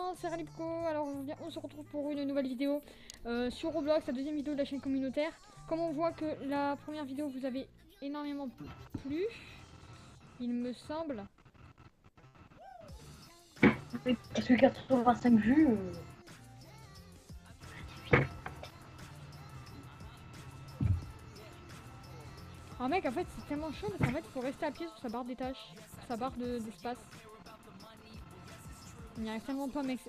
gens, c'est Ralipco. Alors on se retrouve pour une nouvelle vidéo sur Roblox, la deuxième vidéo de la chaîne communautaire. Comme on voit que la première vidéo vous avez énormément plu, il me semble. Parce que 85 vues. Ah mec, en fait c'est tellement chaud parce qu'en fait il faut rester appuyé sur sa barre des tâches, sur sa barre d'espace. On n'y arrive tellement pas mec.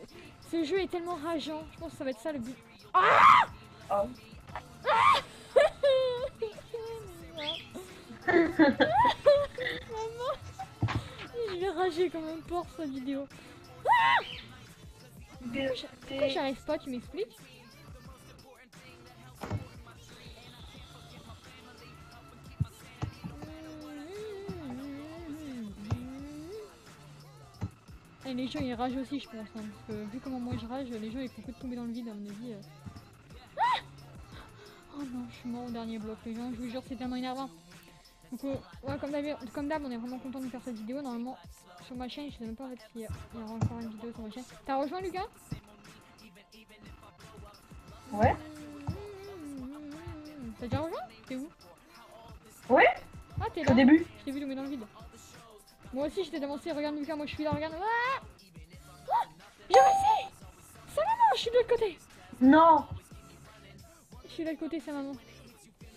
Ce jeu est tellement rageant, je pense que ça va être ça le but. Ah Oh. Maman, je vais rager comme un porc cette vidéo. Pourquoi j'arrive pas, tu m'expliques? Et les gens ils ragent aussi je pense, hein, parce que vu comment moi je rage, les gens ils font que de tomber dans le vide à mon avis. Ah oh non, je suis mort au dernier bloc, les gens, je vous jure c'est tellement énervant. Donc ouais, comme d'hab on est vraiment content de faire cette vidéo. Normalement sur ma chaîne, je sais même pas en fait s'il y aura encore une vidéo sur ma chaîne. T'as rejoint Lucas? Ouais. T'as déjà rejoint? T'es où? Ouais. Ah t'es là? Au début. Je t'ai vu tomber dans le vide. Moi aussi j'étais avancé, regarde Lucas, moi je suis là, regarde. Ah oh j'ai réussi. C'est maman, je suis de l'autre côté. Non. Je suis de l'autre côté, c'est maman.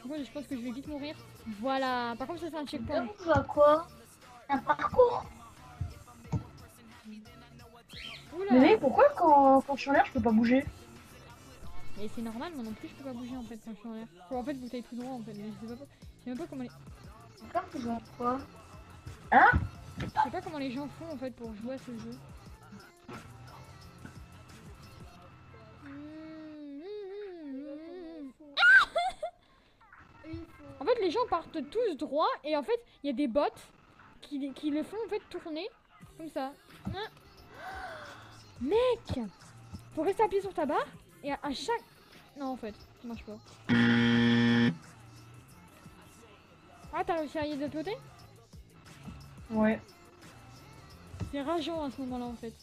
Moi je pense que je vais vite mourir. Voilà, par contre ça c'est un checkpoint. Tu vois quoi? Un parcours. Oula. Mais mec, pourquoi quand je suis en l'air, je peux pas bouger? Mais c'est normal, moi non plus je peux pas bouger en fait quand je suis en l'air. Faut en fait vous allez tout droit en fait, mais je sais même pas comment les... Encore tu vois quoi? Hein? Je sais pas comment les gens font en fait pour jouer à ce jeu. En fait les gens partent tous droit et en fait il y a des bots qui le font en fait tourner comme ça. Mec, faut rester appuyé sur ta barre et à chaque... Non en fait, ça marche pas. Ah t'as réussi à y aller de l'autre côté? Ouais. C'est rageant à ce moment là en fait.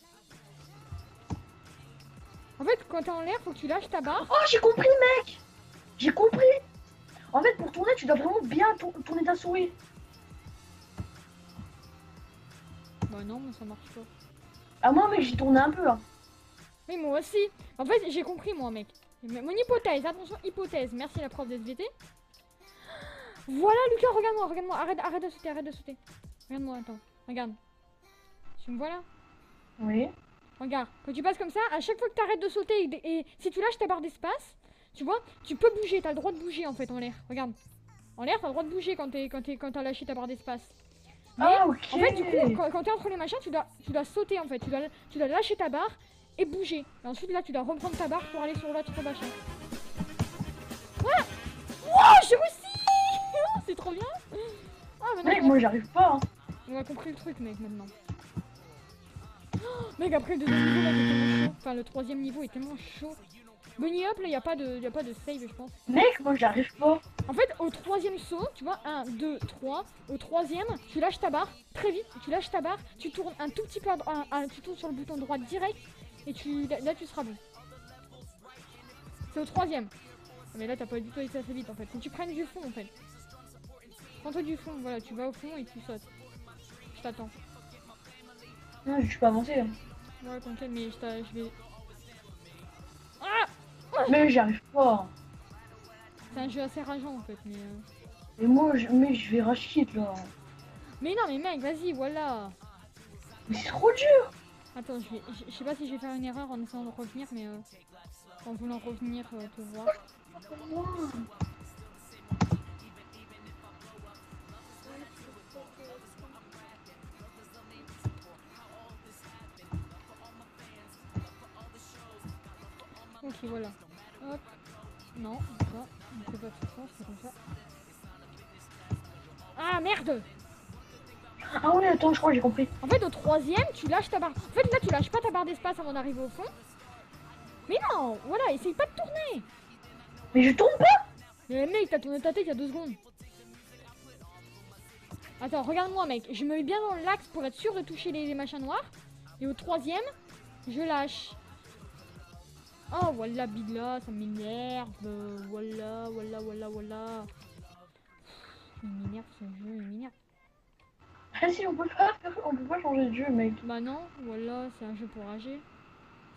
En fait quand t'es en l'air faut que tu lâches ta barre. Oh j'ai compris mec. J'ai compris. En fait pour tourner tu dois vraiment bien tourner ta souris. Bah non mais ça marche pas. Ah moi mec j'ai tourné un peu là. Oui moi aussi. En fait j'ai compris moi mec. Mon hypothèse, attention hypothèse. Merci la prof de SVT. Voilà Lucas, regarde-moi, arrête de sauter. Regarde-moi, attends, regarde. Tu me vois là? Oui. Regarde, quand tu passes comme ça, à chaque fois que tu arrêtes de sauter et si tu lâches ta barre d'espace, tu vois, tu peux bouger, t'as le droit de bouger en fait en l'air. Regarde. En l'air, t'as le droit de bouger quand t'as lâché ta barre d'espace. Mais Ah ok. en fait du coup, quand t'es entre les machins, tu dois sauter en fait, tu dois lâcher ta barre et bouger. Et ensuite là, tu dois reprendre ta barre pour aller sur l'autre machin. Ah wow, j'ai réussi. C'est trop bien. Ah, maintenant, Mec moi j'arrive pas hein. on a compris le truc mec maintenant. Oh, mec après le deuxième niveau là il est tellement chaud. Enfin le troisième niveau est tellement chaud. Bunny up là y a pas de save je pense. Mec moi j'arrive pas. En fait au troisième saut, tu vois, 1, 2, 3, au troisième, tu lâches ta barre, très vite, tu lâches ta barre, tu tournes un tout petit peu tu tournes sur le bouton droit direct et là tu seras bon. C'est au troisième. Mais là t'as pas du tout été assez vite en fait. Faut que tu prennes du fond en fait. Prends-toi du fond, voilà, tu vas au fond et tu sautes. Je t'attends. Non je suis pas avancé hein. Ouais t'inquiète mais je vais... Ah Mais j'arrive pas. c'est un jeu assez rageant en fait mais... Et moi je vais rage quit là. Mais non mais mec vas-y voilà. Mais c'est trop dur. Attends je sais pas si je vais faire une erreur en essayant de revenir mais en voulant revenir te voir. Ok voilà. Hop. Non, ça. On fait pas tout ça, c'est comme ça. Ah merde. Ah ouais attends je crois que j'ai compris. En fait au troisième tu lâches ta barre. En fait là tu lâches pas ta barre d'espace avant d'arriver au fond. Mais non, voilà, essaye pas de tourner. Mais je tombe pas. Mais mec, t'as tourné ta tête il y a 2 secondes. Attends, regarde-moi mec, je me mets bien dans l'axe pour être sûr de toucher les machins noirs. Et au troisième, Je lâche. Oh voilà Bigla, ça m'énerve. Voilà. Il m'énerve ce jeu, il m'énerve. Ah si, on peut pas changer de jeu, mec. Bah non, voilà, c'est un jeu pour rager.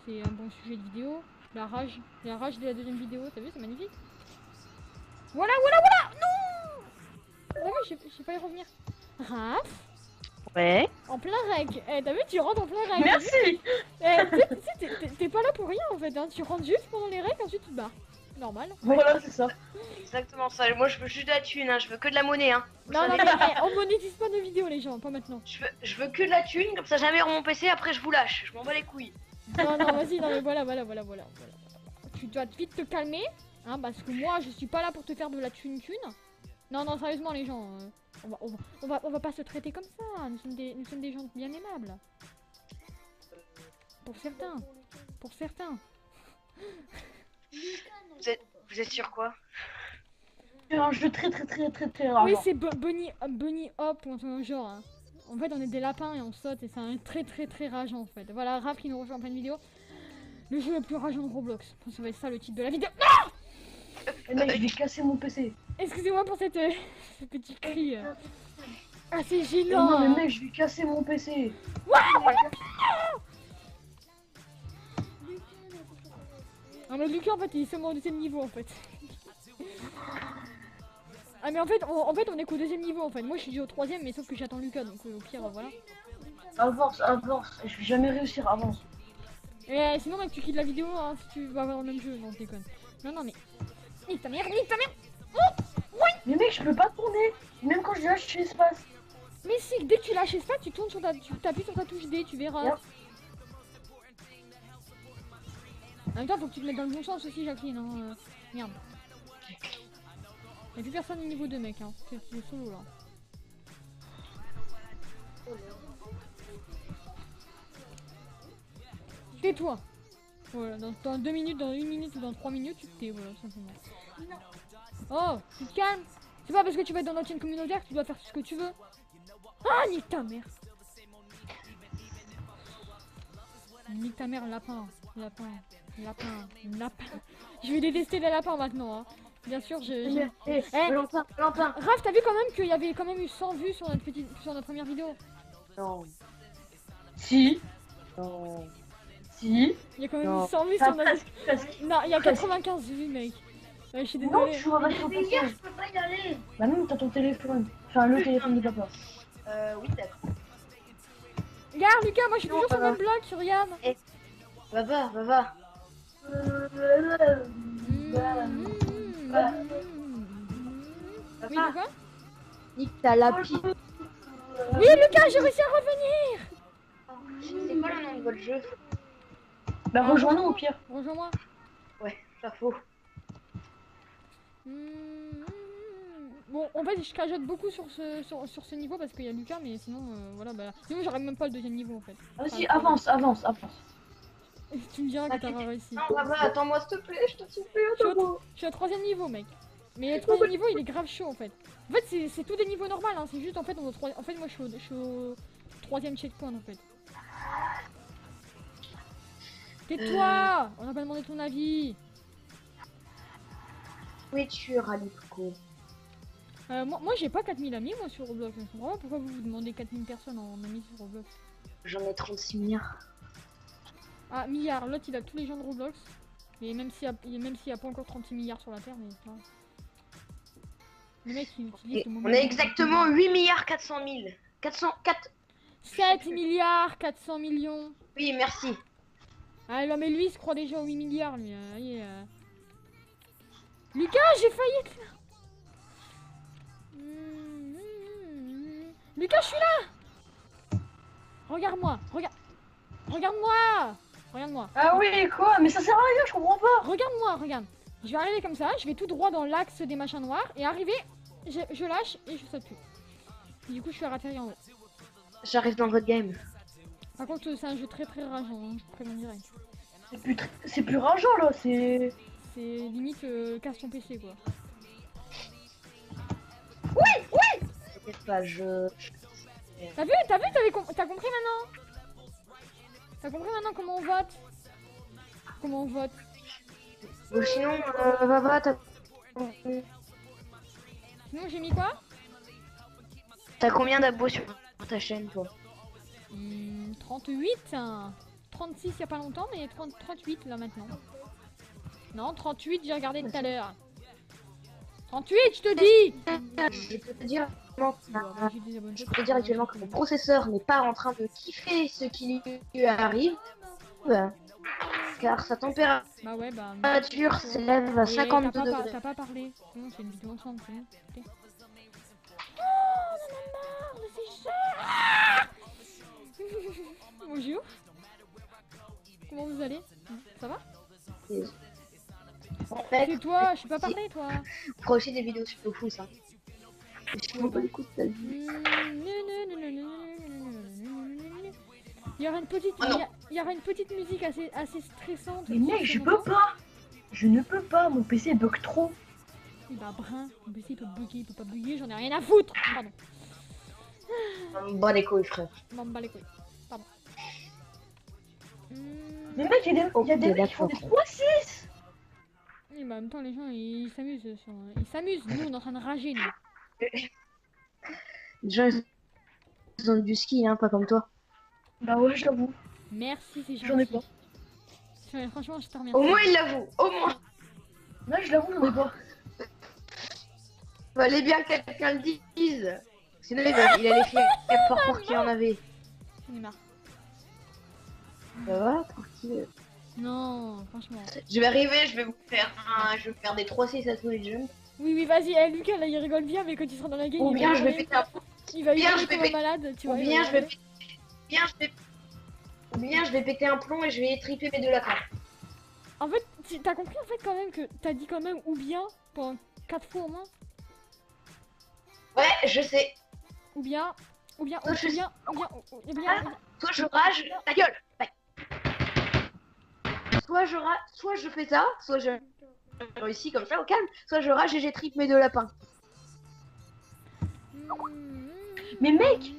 C'est un bon sujet de vidéo. La rage de la deuxième vidéo, t'as vu, c'est magnifique. Voilà. Non. T'as vu, je sais pas y revenir. Raph, Ouais. en plein rec. Eh, t'as vu, tu rentres en plein rec. Merci. Eh, t'es pas là pour rien en fait, hein. Tu rentres juste pendant les recs, ensuite tu te barres. Normal. Voilà, c'est ça. Exactement ça. Moi, je veux juste de la thune, hein. Je veux que de la monnaie, hein. Vous Non, savez. mais eh, on monétise pas nos vidéos, les gens, pas maintenant. Je veux que de la thune, comme ça jamais sur mon PC, après je vous lâche. Je m'en bats les couilles. Non, vas-y, non, mais voilà. Tu dois vite te calmer, hein, parce que moi, je suis pas là pour te faire de la thune. Non, sérieusement, les gens, on va pas se traiter comme ça. Nous sommes des gens bien aimables. Pour certains. Vous êtes sûr quoi? C'est un jeu très rare. Oui, c'est Bunny Hop ou un truc dans le genre. Hein. En fait, on est des lapins et on saute et c'est un très rageant en fait. Voilà, Raph qui nous rejoint en pleine vidéo. Le jeu le plus rageant de Roblox. Ça va être ça le titre de la vidéo. Et mec, je vais casser mon PC. Excusez-moi pour ce petit cri. Ah, c'est Non, gênant. mais mec, je vais casser mon PC. Non, mais Lucas en fait il est seulement au deuxième niveau en fait. Ah mais en fait on est qu'au deuxième niveau en fait. Moi je suis au troisième mais sauf que j'attends Lucas donc au pire voilà. Avance. Je vais jamais réussir, avance. Et sinon mec tu quittes la vidéo hein, si tu vas avoir le même jeu, non je déconne. Non mais... Nique ta mère. Mais mec, je peux pas tourner. Même quand je lâche l'espace. Mais si dès que tu lâches espace tu tournes tu t'appuies sur ta touche D, tu verras. Yep. En même temps faut que tu te mettes dans le bon sens aussi Jacqueline hein. Merde. Y'a plus personne au niveau 2 mec hein, c'est solo là. Tais-toi. Voilà, dans 2 minutes, dans 1 minute ou dans 3 minutes, tu te tais, voilà, simplement. Oh, tu te calmes. C'est pas parce que tu vas être dans notre chaîne communautaire que tu dois faire ce que tu veux. Ah, nique ta mère. Nique ta mère, lapin. Je vais détester les lapins maintenant, hein. Bien sûr, Valentin. Raph, t'as vu quand même qu'il y avait quand même eu 100 vues sur notre première vidéo. Non. Si. Il y a quand même eu 100 vues sur notre... Non, il y a 95 vues, mec. Ouais, je suis Non, désolée. tu vois pas sur PC. Je peux pas y aller. Bah non, t'as ton téléphone. Enfin, le téléphone de papa. Oui, d'accord. Regarde, Lucas, moi je suis toujours sur le même bloc, tu regardes. Va. Oui, de quoi? Nique ta lapine. Oui, Lucas, j'ai réussi à revenir. C'est quoi le nom de votre jeu? Bah rejoins-nous au pire. Rejoins-moi. Ouais, pas faux. Bon, en fait, je cajote beaucoup sur ce niveau parce qu'il y a Lucas, mais sinon, voilà, bah... Sinon, j'arrive même pas le deuxième niveau, en fait. Vas-y, avance. Tu me diras que t'auras réussi. Non, va, attends-moi s'il te plaît, je te supplie, Je suis à 3ème niveau, mec. Mais le 3ème niveau, il est grave chaud, en fait. En fait, c'est tout des niveaux normaux, hein. C'est juste, en fait, moi, je suis au 3ème checkpoint, en fait. Tais-toi. On n'a pas demandé ton avis. Où es-tu, Ralipco? Moi j'ai pas 4000 amis moi sur Roblox. Je comprends pas pourquoi vous vous demandez 4000 personnes en amis sur Roblox. J'en ai 36 milliards. Ah, milliards, l'autre il a tous les gens de Roblox. Et même s'il y a pas encore 36 milliards sur la Terre, mais ça. Le mec il utilise le moment. On a exactement 8 milliards 400 000. 404. 7 milliards 400 millions. Oui, merci. Ah non mais lui il se croit déjà aux 8 milliards lui. Lucas, j'ai failli être là. Lucas, je suis là. Regarde-moi. Regarde-moi. Ah oui, quoi? Mais ça sert à rien, je comprends pas. Regarde-moi, regarde. Je vais arriver comme ça, je vais tout droit dans l'axe des machins noirs et arriver, je lâche et je saute plus. Du coup, je suis atterri en haut. J'arrive dans votre game. Par contre, c'est un jeu très rageant, hein, je préviens direct. C'est plus rageant là, c'est... C'est limite casse ton PC quoi. T'inquiète pas, T'as compris maintenant? T'as compris maintenant comment on vote? Comment on vote? Ou sinon, va, Sinon j'ai mis quoi? t'as combien d'abos sur ta chaîne, toi? 38 hein. 36 il y a pas longtemps, mais 38 là maintenant. Non, 38 j'ai regardé tout à l'heure. 38 je te dis. Je peux te dire actuellement, J'ai des abonnés. je peux te dire actuellement que mon processeur n'est pas en train de kiffer ce qui lui arrive. Car sa température Bah ouais, bah. s'élève à Et 52 t'as degrés. pas parlé. Non, c'est une vidéo ensemble, c'est bon. Ok. Oh, on en a marre de ces chats. Bonjour. Comment vous allez? Ça va? En fait, C'est toi, je suis pas parlé toi. on fera aussi des vidéos sur le fou, ça. Je m'en bats les couilles de ta vie. Il y aura une petite, Oh non. il y aura une petite musique assez stressante. Mais mec, sur je mon peux temps. pas. Je ne peux pas, mon PC bug trop. Oui, bah brun, mon PC il peut bugger, il peut pas bugger, j'en ai rien à foutre. Pardon, On me bat les couilles, frère. je m'en bats les couilles. Pardon. Mais mec, il y a des Ok, mecs qui font des d'accord. 3-6. Oui, bah en même temps, les gens ils s'amusent. Ils s'amusent, nous on est en train de rager, nous. Les gens, ils ont du ski, hein, pas comme toi. Bah ouais, je l'avoue. Merci, c'est gentil. J'en ai pas. Franchement, je te remercie. Au moins, il l'avoue. Au moins. Là, je l'avoue, j'en ai pas. Fallait bien que quelqu'un le dise. Sinon, il allait faire fort qu'il y en avait. J'en ai marre. Ça va, tranquille. Non, franchement. Je vais arriver, je vais me faire des 3-6 à tous les jeunes. Oui, vas-y, eh, Lucas là il rigole bien, mais quand il sera dans la game, Ou il bien va je vais hurler. péter un plomb. Il va bien, hurler je vais comme un malade, tu vois. Ou il va bien je vais hurler. bien je vais péter un plomb et je vais étriper mes deux lapins. En fait, t'as compris en fait quand même que t'as dit quand même ou bien pendant 4 fois au moins. Ouais, je sais. Ou bien, Je sais. Soit je rage, ta gueule. Ouais. Soit je fais ça, soit je réussis comme ça au calme, soit je rage et j'étripe mes deux lapins. Mais mec,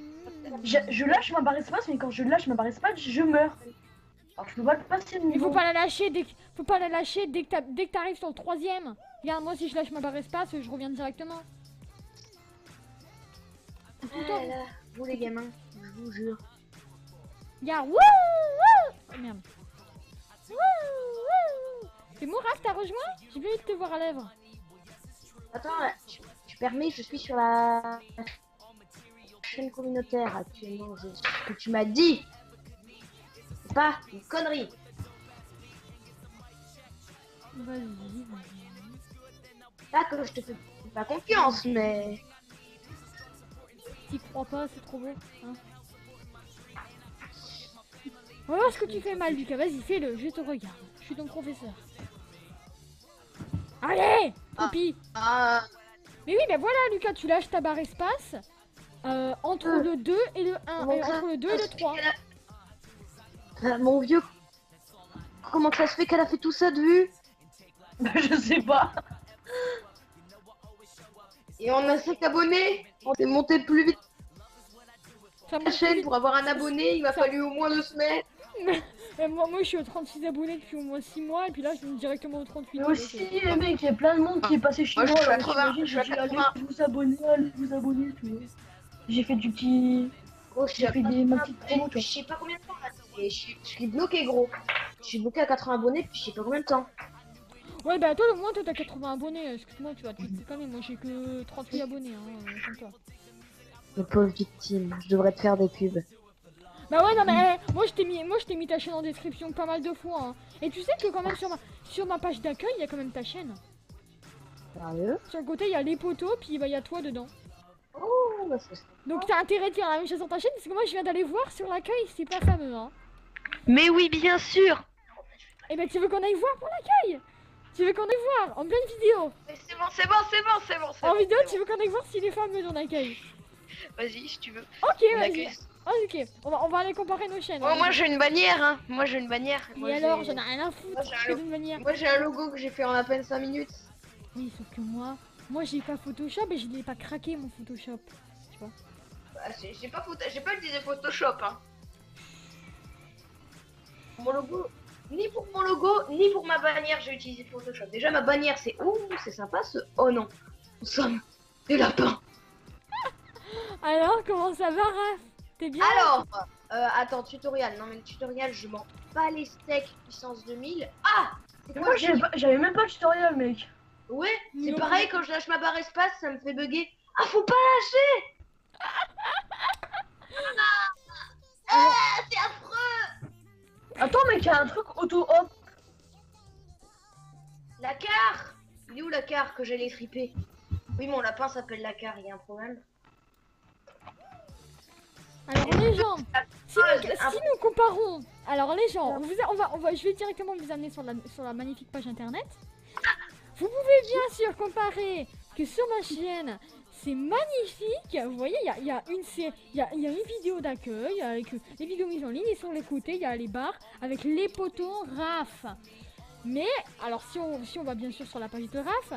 je lâche ma barre espace, mais quand je lâche ma barre espace, je meurs. Alors je peux pas le passer de Il niveau. faut pas la lâcher faut pas la lâcher dès que t'arrives sur le 3ème. Regarde, moi si je lâche ma barre espace, je reviens directement. C'est tout le temps. Ah là, vous les gamins, je vous jure. Regarde, wouh, wouh. Oh merde. Wouh, wouh. C'est mon Raph, t'as rejoint? J'ai bien envie de te voir à l'œuvre. Attends, là, tu permets, je suis sur la chaîne communautaire actuellement. Ce que tu m'as dit, c'est pas une connerie. Vas-y. Pas que je te fais pas confiance, mais T'y crois pas, c'est trop beau. Hein. On va voir ce que tu fais mal, Lucas. Vas-y, fais-le, je te regarde. Je suis ton professeur. Allez, copie. ah, Mais oui, ben voilà, Lucas, tu lâches ta barre espace entre le 2 et le 1. comment ça Entre le 2 et le 3. Mon vieux, comment ça se fait qu'elle a fait tout ça de vue? Je sais pas. Et on a 5 abonnés. On s'est monté plus vite Ça la monte chaîne vite. pour avoir un abonné. Il m'a Ça- fallu au moins 2 semaines. Moi, je suis aux 36 abonnés depuis au moins 6 mois. Et puis là, je suis directement aux 38. Mais donc, aussi, les mecs, il y a plein de monde qui est passé chez Moi, je moi. suis à alors 80, j'imagine, je suis à j'ai dit, allez, 80. allez vous abonner, tu vois. J'ai fait du petit. Gros, J'ai fait ma petite promo, tu je sais pas combien de temps là. Et je suis bloqué, gros. Je suis bloqué à 80 abonnés depuis je sais pas combien de temps. Ouais, bah toi, au moins, toi, t'as 80 abonnés. Excuse-moi, tu vas te calmer. Moi, j'ai que 38 abonnés, hein, comme toi. Le pauvre victime, je devrais te faire des pubs. Bah ouais, non, mais moi, je t'ai mis ta chaîne en description pas mal de fois. Hein. Et tu sais que quand même, sur ma page d'accueil, il y a quand même ta chaîne. Sérieux? Sur le côté, il y a les poteaux, puis bah, il y a toi dedans. Oh, bah c'est... Donc t'as intérêt de faire la même chose sur ta chaîne, parce que moi, je viens d'aller voir sur l'accueil, c'est pas fameux, hein. Mais oui, bien sûr. Et bah, tu veux qu'on aille voir pour l'accueil? Tu veux qu'on aille voir en pleine vidéo? Mais c'est bon. En vidéo, tu veux qu'on aille voir s'il est fameux ton accueil? Vas-y, si tu veux. Ok, On vas-y. accueille. Oh, ok, on va aller comparer nos chaînes. Oh, hein. moi j'ai une bannière, hein. Moi j'ai une bannière. Et Moi, alors, j'ai- j'en ai rien à foutre, Moi, j'ai un je fais d'une manière. Moi j'ai un logo que j'ai fait en à peine 5 minutes. Oui, sauf que moi j'ai pas Photoshop et je l'ai pas craqué mon Photoshop. Tu vois. Bah, j'ai pas utilisé Photoshop, hein. Mon logo, ni pour mon logo, ni pour ma bannière, j'ai utilisé Photoshop. Déjà, ma bannière, c'est ouh, c'est sympa ce. Oh non, nous sommes des lapins. Alors, comment ça va, Raph? T'es bien? Alors, attends, tutoriel. Non, mais le tutoriel, je m'en bats les steaks puissance 2000. Ah, c'est quoi Moi, le tutoriel? j'avais même pas de tutoriel, mec. Ouais, c'est Non. pareil quand je lâche ma barre espace, ça me fait bugger. Ah, faut pas lâcher. Ah, c'est affreux. Attends, mec, il y a un truc auto-hop. La car. Il est où la car que j'allais triper? Oui, mon lapin s'appelle la car, il y a un problème. Alors, les gens, si Ah, nous comparons, alors les gens, je vais directement vous amener sur la magnifique page internet. Vous pouvez bien sûr comparer que sur ma chaîne, c'est magnifique. Vous voyez, il y a une vidéo d'accueil avec les vidéos mises en ligne et sur les côtés, il y a les barres avec les potons RAF. Mais, alors si on va bien sûr sur la page de RAF,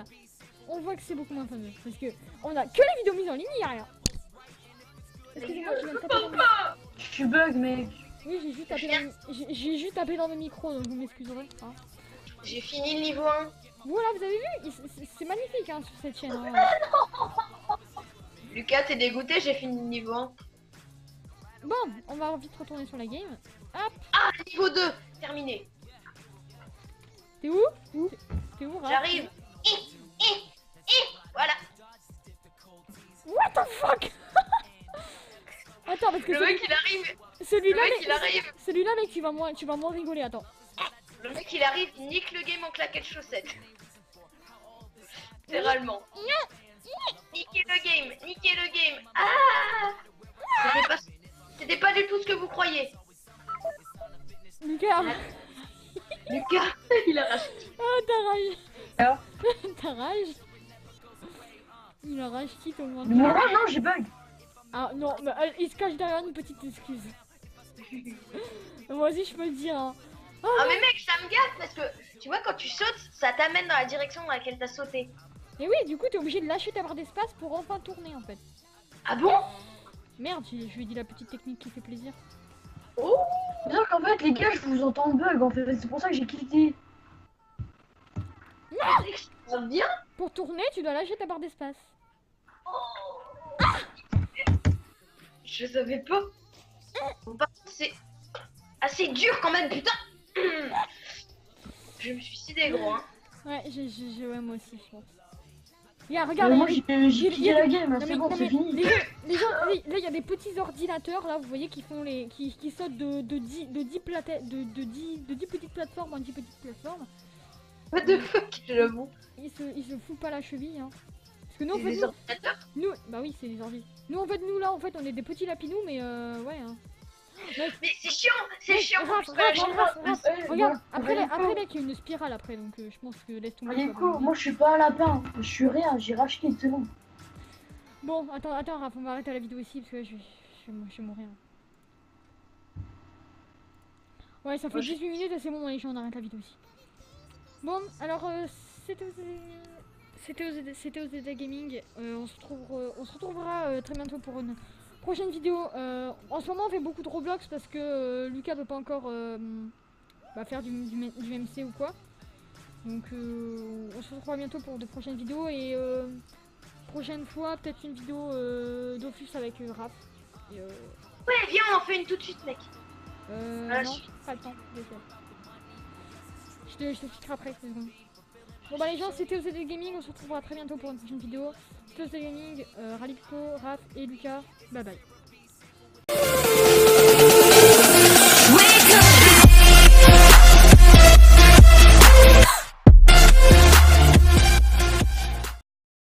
on voit que c'est beaucoup moins fameux. Parce que on a que les vidéos mises en ligne, il n'y a rien. Excusez-moi, je viens de taper dans le... Je bug, mec. Oui, j'ai juste tapé dans le micro, donc vous m'excuserez. Hein. J'ai fini le niveau 1. Voilà, vous avez vu, c'est magnifique hein, sur cette chaîne. Hein. Lucas, t'es dégoûté, j'ai fini le niveau 1. Bon, on va vite retourner sur la game. Hop, Ah, niveau 2, terminé. t'es où? T'es où, Raph? J'arrive. Voilà. What the fuck? Attends, parce que Le mec il arrive. celui-là, Le mec il arrive. celui-là, mec, tu vas moins rigoler, attends. Le mec il arrive, il nique le game en claquette chaussette. Littéralement. Niquez le game. Ah, c'était pas du tout ce que vous croyez. Lucas, Lucas, il a racheté. oh, ta rage. Alors Ta rage. Il a rage quitte au moins. Non, non, j'ai bug. Ah non, mais il se cache derrière une petite excuse. Moi aussi, je peux le dire. Hein. Oh, Ah mais mec, ça me gâte parce que tu vois quand tu sautes, ça t'amène dans la direction dans laquelle t'as sauté. et oui, du coup, t'es obligé de lâcher ta barre d'espace pour enfin tourner en fait. Ah bon? Merde, je lui ai dit la petite technique qui fait plaisir. Oh. Non, en fait, les gars, je vous entends bug, en fait. C'est pour ça que j'ai quitté. Ça va bien? Pour tourner, tu dois lâcher ta barre d'espace. Je savais pas. Bon, par contre, c'est assez dur quand même, putain. Je me suis suicidé gros hein. Ouais, ouais, moi aussi, je pense. Regarde, Moi, il y a- j'ai quitté la game, hein, non, c'est mais- bon, non, c'est mais fini. les gens, là, il y a des petits ordinateurs, là, vous voyez, qui font qui sautent de 10 petites plateformes en 10 petites plateformes. What the fuck, j'avoue. Ils se foutent pas la cheville, hein. Parce que nous, en C'est fait, des ordinateurs. bah oui, c'est des ordi. Nous, en fait, on est des petits lapinous, mais ouais, hein. Mais c'est chiant, c'est Mec, chiant. Raph, faut pas lâcher. regarde, bon, après, Rico, mec, il y a une spirale après, donc je pense que laisse tomber. Rico, moi, je suis pas un lapin. Je suis rien, j'ai racheté, c'est bon. Bon, attends, Raph, on va arrêter la vidéo ici, parce que je vais mourir. Ouais, ça fait 18 minutes et c'est bon, les gens, on arrête la vidéo ici. Bon, alors, c'était OZD Gaming. On se retrouvera très bientôt pour une prochaine vidéo. En ce moment, on fait beaucoup de Roblox parce que Lucas veut pas encore faire du MC ou quoi. Donc, on se retrouvera bientôt pour de prochaines vidéos et prochaine fois, peut-être une vidéo d'Office avec Raph. Et, Ouais, viens, on en fait une tout de suite, mec. Ah, non, pas le temps de faire. Je t'expliquerai après, 2 secondes. Bon bah les gens, c'était OZD Gaming, on se retrouvera très bientôt pour une prochaine vidéo. C'était OZD Gaming, Ralipco, Raph et Lucas, bye bye.